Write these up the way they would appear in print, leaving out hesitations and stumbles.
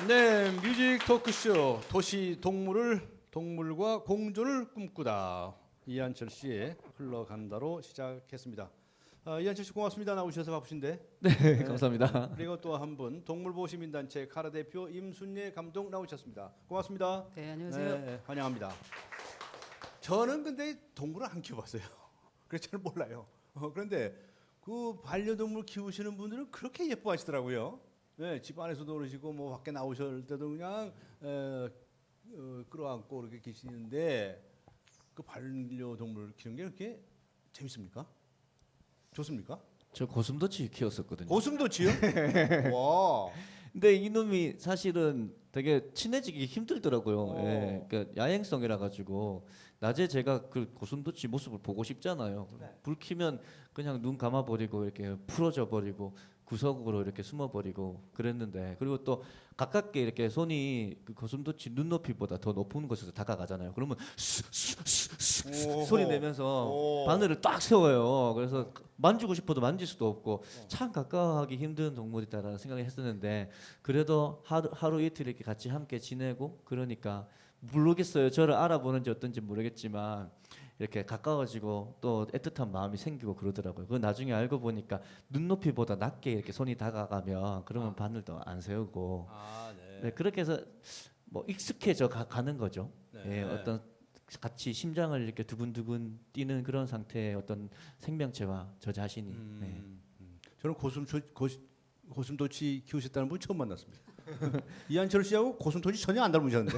네, 뮤직 토크쇼 도시 동물과 공존을 꿈꾸다. 이한철 씨의 흘러간다로 시작했습니다. 이한철 씨 고맙습니다. 나오셔서 바쁘신데. 네, 감사합니다. 그리고 또 한 분 동물보호시민단체 카라 대표 임순례 감독 나오셨습니다. 고맙습니다. 네, 안녕하세요. 네, 환영합니다. 저는 근데 동물을 안 키워봤어요. 그래서 잘 몰라요. 그런데 그 반려동물 키우시는 분들은 그렇게 예뻐하시더라고요. 네, 집 안에서도 그러시고 뭐 밖에 나오실 때도 그냥 끌어안고 이렇게 계시는데 그 반려동물 키우는 게 이렇게 재밌습니까? 좋습니까? 저 고슴도치 키웠었거든요. 고슴도치요? 와. 근데 이놈이 사실은 되게 친해지기 힘들더라고요. 예, 그러니까 야행성이라 가지고 낮에 제가 그 고슴도치 모습을 보고 싶잖아요. 불 켜면 그냥 눈 감아 버리고 이렇게 풀어져 버리고 구석으로 이렇게 숨어 버리고 그랬는데, 그리고 또 가깝게 이렇게 손이 그 고슴도치 눈높이보다 더 높은 곳에서 다가가잖아요. 그러면 소리 내면서 바늘을 딱 세워요. 그래서 만지고 싶어도 만질 수도 없고 참 가까워하기 힘든 동물이다라는 생각을 했었는데, 그래도 하루 이틀 이렇게 같이 함께 지내고 그러니까 모르겠어요. 저를 알아보는지 어떤지 모르겠지만 이렇게 가까워지고 또 애틋한 마음이 생기고 그러더라고요. 그 나중에 알고 보니까 눈높이보다 낮게 이렇게 손이 다가가면 그러면 바늘도 안 세우고, 네, 그렇게 해서 뭐 익숙해져 가는 거죠. 네. 예, 어떤 같이 심장을 이렇게 두근두근 뛰는 그런 상태의 어떤 생명체와 저 자신이. 네. 저는 고슴도치 키우셨다는 분 처음 만났습니다. 이한철 씨하고 고슴도치 전혀 안 닮으셨는데.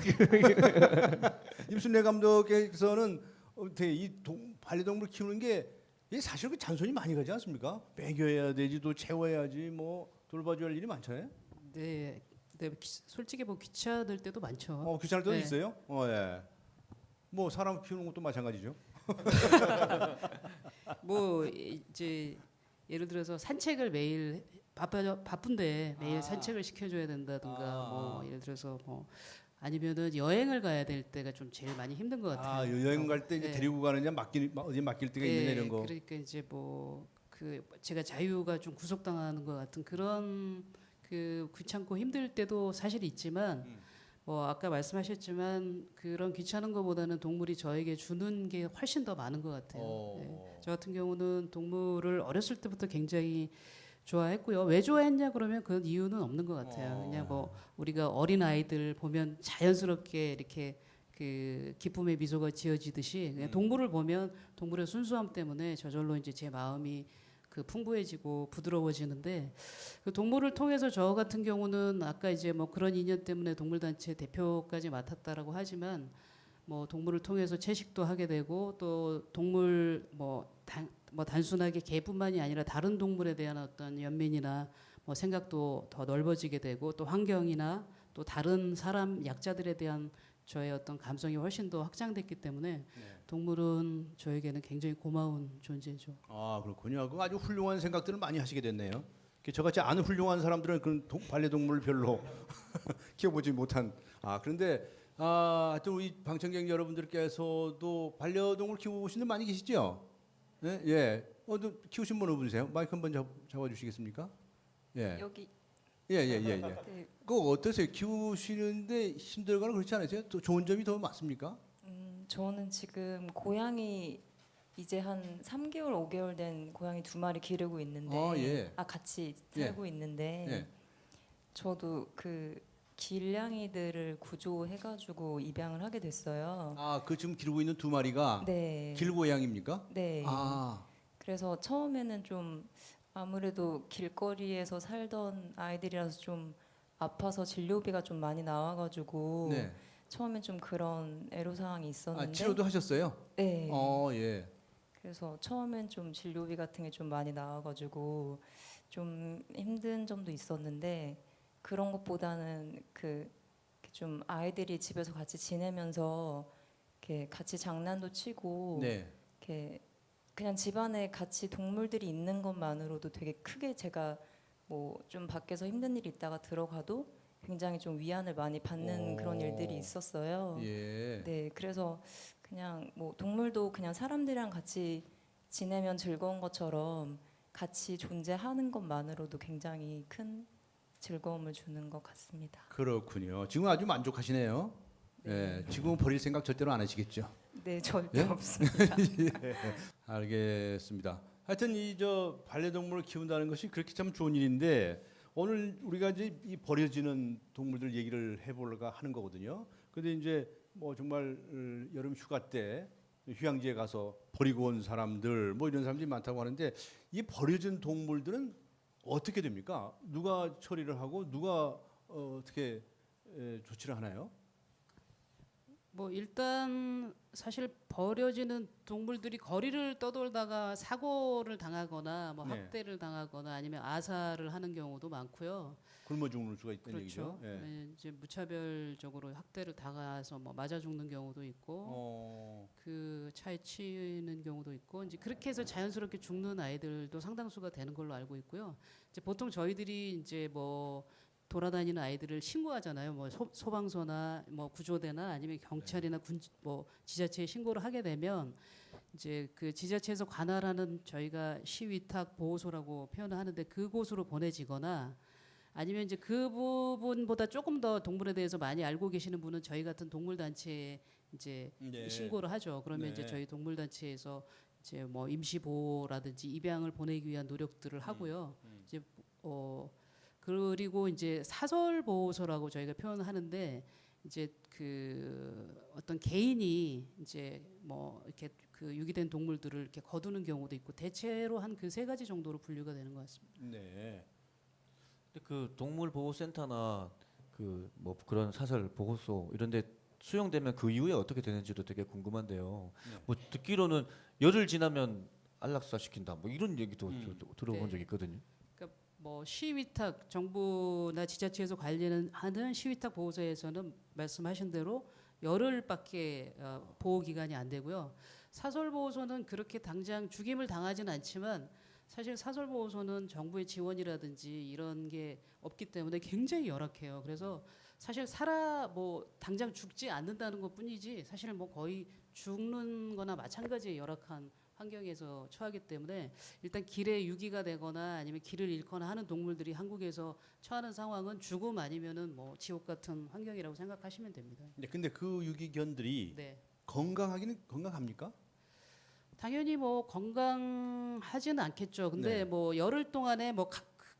임순례 감독께서는 되게 반려동물 키우는 게 이게 사실 그 잔손이 많이 가지 않습니까? 먹여야 되지, 또 채워야지, 뭐 돌봐줘야 할 일이 많잖아요. 네, 네, 솔직히 뭐 귀찮을 때도 많죠. 귀찮을 때도 네. 있어요. 예. 뭐 사람 키우는 것도 마찬가지죠. 뭐 이제 예를 들어서 산책을 매일 바쁜데 매일 산책을 시켜줘야 된다든가, 뭐 예를 들어서 뭐 아니면은 여행을 가야 될 때가 좀 제일 많이 힘든 것 같아요. 여행 갈 때 이제 네. 데리고 가느냐 어디 맡길 때가 있느냐 이런 거. 그러니까 이제 뭐 그 제가 자유가 좀 구속당하는 것 같은 그런 그 귀찮고 힘들 때도 사실 있지만, 뭐 아까 말씀하셨지만 그런 귀찮은 것보다는 동물이 저에게 주는 게 훨씬 더 많은 것 같아요. 네. 저 같은 경우는 동물을 어렸을 때부터 굉장히 좋아했고요. 왜 좋아했냐 그러면 그 이유는 없는 것 같아요. 그냥 뭐 우리가 어린 아이들 보면 자연스럽게 이렇게 그 기쁨의 미소가 지어지듯이 그냥 동물을 보면 동물의 순수함 때문에 저절로 이제 제 마음이 그 풍부해지고 부드러워지는데, 그 동물을 통해서 저 같은 경우는 아까 이제 뭐 그런 인연 때문에 동물단체 대표까지 맡았다라고 하지만, 뭐 동물을 통해서 채식도 하게 되고 또 동물 뭐 단순하게 개뿐만이 아니라 다른 동물에 대한 어떤 연민이나 뭐 생각도 더 넓어지게 되고, 또 환경이나 또 다른 사람 약자들에 대한 저의 어떤 감성이 훨씬 더 확장됐기 때문에 동물은 저에게는 굉장히 고마운 존재죠. 그렇군요. 그 아주 훌륭한 생각들을 많이 하시게 됐네요. 저같이 아는 훌륭한 사람들은 그런 반려동물을 별로 키워보지 못한. 그런데 하여튼 우리 방청객 여러분들께서도 반려동물 키우시는 많이 계시죠? 네, 예. 키우신 분 누구세요? 마이크 한번 잡아주시겠습니까? 예. 여기. 예. 네. 그거 어떠세요? 키우시는데 힘들거나 그렇지 않으세요? 또 좋은 점이 더 많습니까? 저는 지금 고양이 이제 한 3개월, 5개월 된 고양이 2마리 기르고 있는데, 예. 같이 살고 있는데, 예. 저도 그 길냥이들을 구조해가지고 입양을 하게 됐어요. 그 지금 기르고 있는 2마리가 네. 길고양입니까? 네. 그래서 처음에는 좀 아무래도 길거리에서 살던 아이들이라서 좀 아파서 진료비가 좀 많이 나와가지고 네. 처음엔 좀 그런 애로사항이 있었는데, 치료도 하셨어요? 네. 예. 그래서 처음엔 좀 진료비 같은 게 좀 많이 나와가지고 좀 힘든 점도 있었는데, 그런 것보다는 그 좀 아이들이 집에서 같이 지내면서 이렇게 같이 장난도 치고 네. 이렇게 그냥 집안에 같이 동물들이 있는 것만으로도 되게 크게 제가 뭐 좀 밖에서 힘든 일이 있다가 들어가도 굉장히 좀 위안을 많이 받는 그런 일들이 있었어요. 예. 네, 그래서 그냥 뭐 동물도 그냥 사람들이랑 같이 지내면 즐거운 것처럼 같이 존재하는 것만으로도 굉장히 큰 즐거움을 주는 것 같습니다. 그렇군요. 지금 아주 만족하시네요. 예, 지금 버릴 생각 절대로 안 하시겠죠? 네, 절대 예? 없습니다. 알겠습니다. 하여튼 이 저 반려동물을 키운다는 것이 그렇게 참 좋은 일인데 오늘 우리가 이제 이 버려지는 동물들 얘기를 해볼까 하는 거거든요. 근데 이제 뭐 정말 여름 휴가 때 휴양지에 가서 버리고 온 사람들 뭐 이런 사람들이 많다고 하는데 이 버려진 동물들은 어떻게 됩니까? 누가 처리를 하고 누가 어떻게 조치를 하나요? 뭐 일단 사실 버려지는 동물들이 거리를 떠돌다가 사고를 당하거나 뭐 네. 학대를 당하거나 아니면 아사를 하는 경우도 많고요. 굶어 죽는 수가 있다는 그렇죠. 얘기죠. 예. 네, 이제 무차별적으로 학대를 당해서 뭐 맞아 죽는 경우도 있고 그 차에 치이는 경우도 있고 이제 그렇게 해서 자연스럽게 죽는 아이들도 상당수가 되는 걸로 알고 있고요. 이제 보통 저희들이 이제 뭐 돌아다니는 아이들을 신고하잖아요. 뭐 소방서나 뭐 구조대나 아니면 경찰이나 군 뭐 지자체에 신고를 하게 되면 이제 그 지자체에서 관할하는 저희가 시위탁 보호소라고 표현을 하는데 그곳으로 보내지거나 아니면 이제 그 부분보다 조금 더 동물에 대해서 많이 알고 계시는 분은 저희 같은 동물 단체에 이제 네. 신고를 하죠. 그러면 네. 이제 저희 동물 단체에서 이제 뭐 임시 보호라든지 입양을 보내기 위한 노력들을 하고요. 이제 그리고 이제 사설 보호소라고 저희가 표현을 하는데 이제 그 어떤 개인이 이제 뭐 이렇게 그 유기된 동물들을 이렇게 거두는 경우도 있고 대체로 한 그 세 가지 정도로 분류가 되는 것 같습니다. 네. 근데 그 동물 보호센터나 그 뭐 그런 사설 보호소 이런데 수용되면 그 이후에 어떻게 되는지도 되게 궁금한데요. 네. 뭐 듣기로는 열흘 지나면 안락사 시킨다. 뭐 이런 얘기도 저 들어본 네. 적이 있거든요. 뭐 시위탁 정부나 지자체에서 관리하는 시위탁 보호소에서는 말씀하신 대로 열흘밖에 보호 기간이 안 되고요. 사설 보호소는 그렇게 당장 죽임을 당하지는 않지만 사실 사설 보호소는 정부의 지원이라든지 이런 게 없기 때문에 굉장히 열악해요. 그래서 사실 뭐 당장 죽지 않는다는 것뿐이지 사실 뭐 거의 죽는거나 마찬가지의 열악한 환경에서 처하기 때문에 일단 길에 유기가 되거나 아니면 길을 잃거나 하는 동물들이 한국에서 처하는 상황은 죽음 아니면은 뭐 지옥 같은 환경이라고 생각하시면 됩니다. 네, 근데 그 유기견들이 네. 건강하기는 건강합니까? 당연히 뭐 건강하지는 않겠죠. 근데 네. 뭐 열흘 동안에 뭐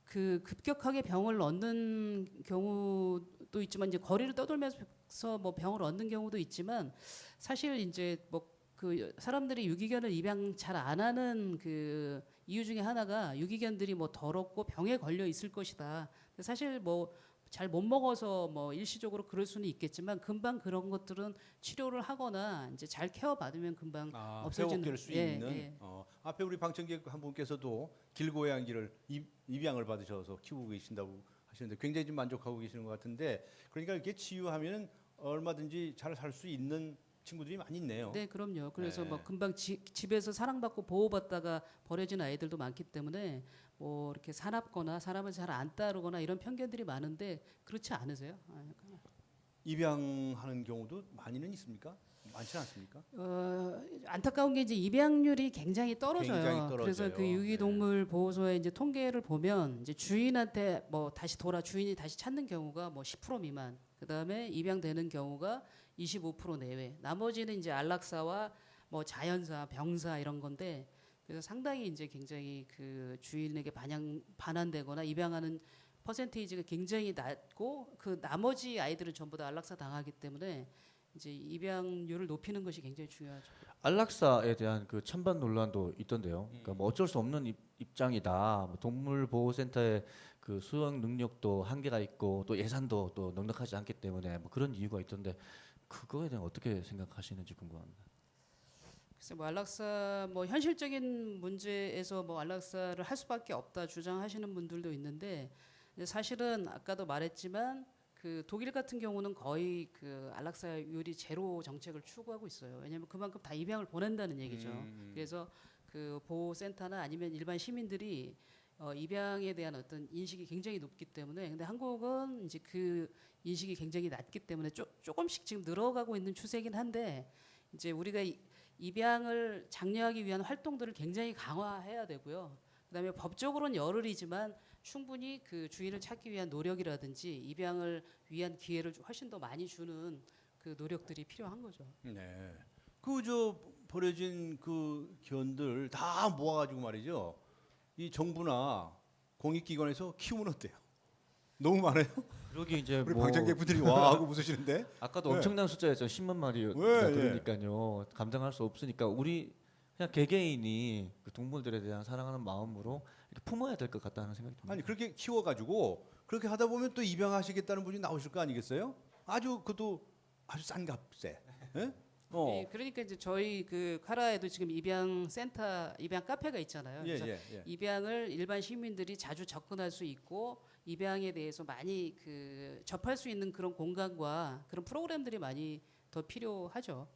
그 급격하게 병을 얻는 경우도 있지만 이제 거리를 떠돌면서 뭐 병을 얻는 경우도 있지만 사실 이제 뭐 그 사람들이 유기견을 입양 잘 안 하는 그 이유 중에 하나가 유기견들이 뭐 더럽고 병에 걸려 있을 것이다. 근데 사실 뭐 잘 못 먹어서 뭐 일시적으로 그럴 수는 있겠지만 금방 그런 것들은 치료를 하거나 이제 잘 케어 받으면 금방 없어지는 회복될 수 예, 있는 예. 앞에 우리 방청객 한 분께서도 길고양이를 입양을 받으셔서 키우고 계신다고 하시는데 굉장히 좀 만족하고 계시는 것 같은데 그러니까 이렇게 치유하면 얼마든지 잘 살 수 있는 친구들이 많이 있네요. 네, 그럼요. 그래서 네. 뭐 금방 집에서 사랑받고 보호받다가 버려진 아이들도 많기 때문에 뭐 이렇게 사납거나 사람을 잘 안 따르거나 이런 편견들이 많은데 그렇지 않으세요? 입양하는 경우도 많이는 있습니까? 많지는 않습니까? 안타까운 게 이제 입양률이 굉장히 떨어져요. 굉장히 떨어져요. 그래서 그 유기동물 보호소의 이제 통계를 보면 이제 주인한테 뭐 주인이 다시 찾는 경우가 뭐 10% 미만. 그다음에 입양되는 경우가 25% 내외. 나머지는 이제 안락사와 뭐 자연사, 병사 이런 건데 그래서 상당히 이제 굉장히 그 주인에게 반환되거나 입양하는 퍼센테이지가 굉장히 낮고 그 나머지 아이들은 전부 다 안락사 당하기 때문에 이제 입양률을 높이는 것이 굉장히 중요하죠. 안락사에 대한 그 찬반 논란도 있던데요. 그러니까 뭐 어쩔 수 없는 입장이다. 뭐 동물보호센터의 그 수용 능력도 한계가 있고 또 예산도 또 넉넉하지 않기 때문에 뭐 그런 이유가 있던데 그거에 대한 어떻게 생각하시는지 궁금합니다. 글쎄 뭐 안락사 뭐 현실적인 문제에서 뭐 안락사를 할 수밖에 없다 주장하시는 분들도 있는데 사실은 아까도 말했지만 그 독일 같은 경우는 거의 그 안락사율이 제로 정책을 추구하고 있어요. 왜냐하면 그만큼 다 입양을 보낸다는 얘기죠. 그래서 그 보호센터나 아니면 일반 시민들이 입양에 대한 어떤 인식이 굉장히 높기 때문에 근데 한국은 이제 그 인식이 굉장히 낮기 때문에 조금씩 지금 늘어가고 있는 추세긴 한데 이제 우리가 입양을 장려하기 위한 활동들을 굉장히 강화해야 되고요. 그다음에 법적으로는 열흘이지만 충분히 그 주인을 찾기 위한 노력이라든지 입양을 위한 기회를 훨씬 더 많이 주는 그 노력들이 필요한 거죠. 네. 그 저 버려진 그 견들 다 모아가지고 말이죠. 이 정부나 공익기관에서 키우면 어때요? 너무 많아요? 여기 이제 우리 뭐 방청객분들이 와 하고 웃으시는데. 아까도 네. 엄청난 숫자였죠. 10만 마리. 네, 그러니까요. 감당할 수 없으니까 우리 그냥 개개인이 그 동물들에 대한 사랑하는 마음으로 이렇게 품어야 될 것 같다는 생각이 듭니다. 아니 그렇게 키워가지고 그렇게 하다 보면 또 입양하시겠다는 분이 나오실 거 아니겠어요? 아주 그것도 아주 싼 값에. 예? 예, 그러니까 이제 저희 그 카라에도 지금 입양 센터, 입양 카페가 있잖아요. 예, 그래서 예. 입양을 일반 시민들이 자주 접근할 수 있고 입양에 대해서 많이 그 접할 수 있는 그런 공간과 그런 프로그램들이 많이 더 필요하죠.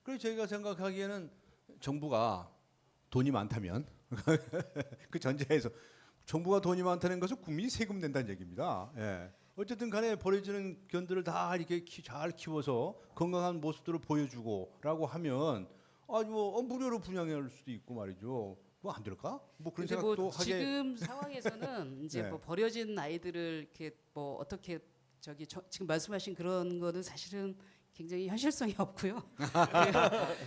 그래서 저희가 생각하기에는 정부가 돈이 많다면 그 전제에서 정부가 돈이 많다는 것은 국민이 세금 낸다는 얘기입니다. 예. 어쨌든 간에 버려지는 견들을 다 이렇게 잘 키워서 건강한 모습들을 보여주고라고 하면 아주 뭐 무료로 분양할 수도 있고 말이죠. 뭐 안 될까? 뭐 그런 근데 생각도 뭐 하게. 지금 상황에서는 이제 네. 뭐 버려진 아이들을 이렇게 뭐 어떻게 저기 지금 말씀하신 그런 거는 사실은 굉장히 현실성이 없고요.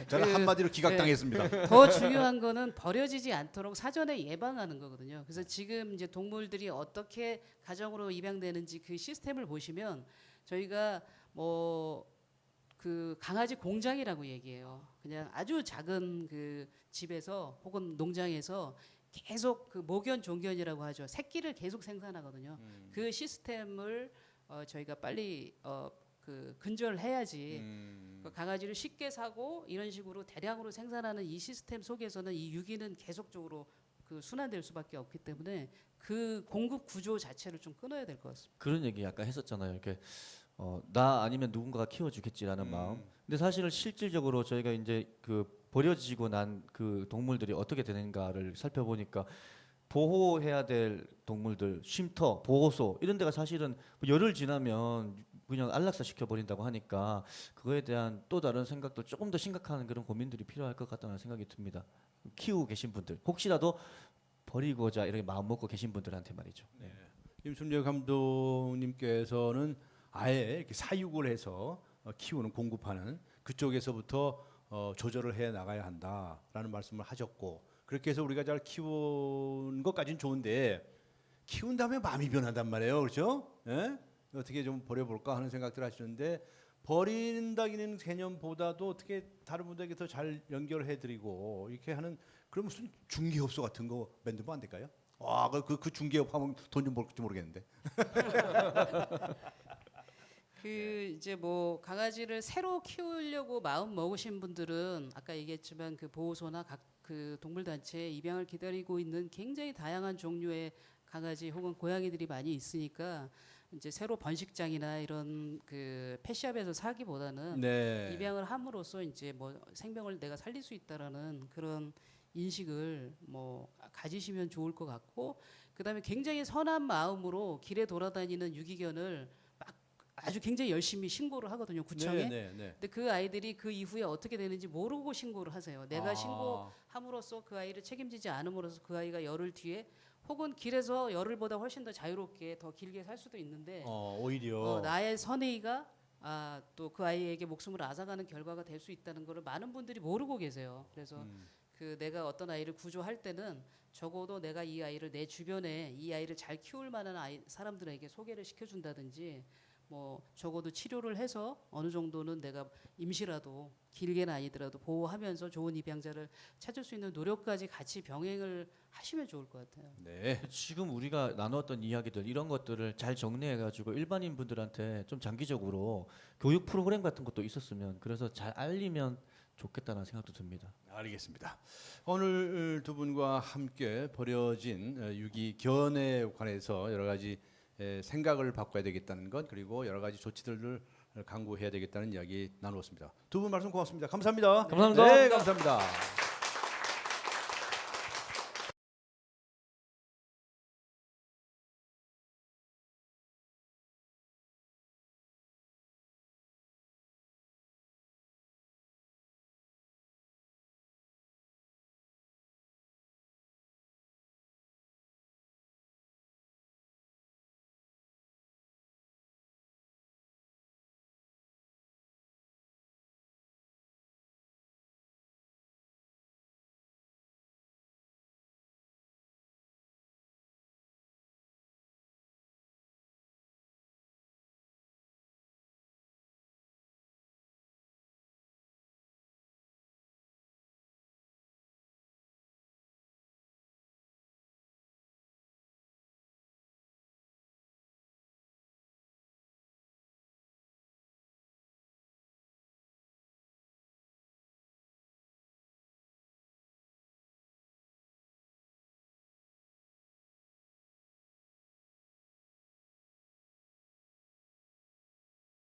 저는 그- 한마디로 기각당했습니다. 더 중요한 거는 버려지지 않도록 사전에 예방하는 거거든요. 그래서 지금 이제 동물들이 어떻게 가정으로 입양되는지 그 시스템을 보시면 저희가 뭐 그 강아지 공장이라고 얘기해요. 그냥 아주 작은 그 집에서 혹은 농장에서 계속 그 모견 종견이라고 하죠. 새끼를 계속 생산하거든요. 그 시스템을 저희가 빨리 그 근절해야지 그 강아지를 쉽게 사고 이런 식으로 대량으로 생산하는 이 시스템 속에서는 이 유기는 계속적으로 그 순환될 수밖에 없기 때문에 그 공급 구조 자체를 좀 끊어야 될 것 같습니다. 그런 얘기 아까 했었잖아요. 이렇게 나 아니면 누군가가 키워주겠지라는 마음. 근데 사실은 실질적으로 저희가 이제 그 버려지고 난 그 동물들이 어떻게 되는가를 살펴보니까 보호해야 될 동물들, 쉼터, 보호소 이런 데가 사실은 뭐 열흘 지나면 그냥 안락사 시켜 버린다고 하니까 그거에 대한 또 다른 생각도 조금 더 심각한 그런 고민들이 필요할 것 같다는 생각이 듭니다. 키우고 계신 분들 혹시라도 버리고자 이렇게 마음 먹고 계신 분들한테 말이죠. 네. 임순례 감독님께서는 아예 이렇게 사육을 해서 키우는 공급하는 그쪽에서부터 조절을 해 나가야 한다라는 말씀을 하셨고 그렇게 해서 우리가 잘 키운 것까지는 좋은데 키운 다음에 마음이 변한단 말이에요, 그렇죠? 예? 어떻게 좀 버려볼까 하는 생각들 하시는데 버린다기는 개념보다도 어떻게 다른 분들에게 더 잘 연결해드리고 이렇게 하는 그런 무슨 중개업소 같은 거 만들면 안 될까요? 와, 그 중개업 하면 돈 좀 벌지 모르겠는데. 그 이제 뭐 강아지를 새로 키우려고 마음 먹으신 분들은 아까 얘기했지만 그 보호소나 각 그 동물단체 입양을 기다리고 있는 굉장히 다양한 종류의 강아지 혹은 고양이들이 많이 있으니까 이제 새로 번식장이나 이런 그 펫샵에서 사기보다는 네. 입양을 함으로써 이제 뭐 생명을 내가 살릴 수 있다라는 그런 인식을 뭐 가지시면 좋을 것 같고 그다음에 굉장히 선한 마음으로 길에 돌아다니는 유기견을 막 아주 굉장히 열심히 신고를 하거든요 구청에. 네. 근데 그 아이들이 그 이후에 어떻게 되는지 모르고 신고를 하세요. 내가 신고함으로써 그 아이를 책임지지 않음으로써 그 아이가 열흘 뒤에 혹은 길에서 열흘보다 훨씬 더 자유롭게 더 길게 살 수도 있는데 오히려 나의 선의가 또 그 아이에게 목숨을 앗아가는 결과가 될 수 있다는 것을 많은 분들이 모르고 계세요. 그래서 그 내가 어떤 아이를 구조할 때는 적어도 내가 이 아이를 내 주변에 이 아이를 잘 키울 만한 사람들에게 소개를 시켜준다든지 뭐 적어도 치료를 해서 어느 정도는 내가 임시라도 길게는 아니더라도 보호하면서 좋은 입양자를 찾을 수 있는 노력까지 같이 병행을 하시면 좋을 것 같아요. 네. 지금 우리가 나눴던 이야기들 이런 것들을 잘 정리해 가지고 일반인 분들한테 좀 장기적으로 교육 프로그램 같은 것도 있었으면 그래서 잘 알리면 좋겠다는 생각도 듭니다. 알겠습니다. 오늘 두 분과 함께 버려진 유기견에 관해서 여러 가지 생각을 바꿔야 되겠다는 것 그리고 여러 가지 조치들을 강구해야 되겠다는 이야기 나누었습니다. 두 분 말씀 고맙습니다. 감사합니다. 감사합니다. 네, 감사합니다.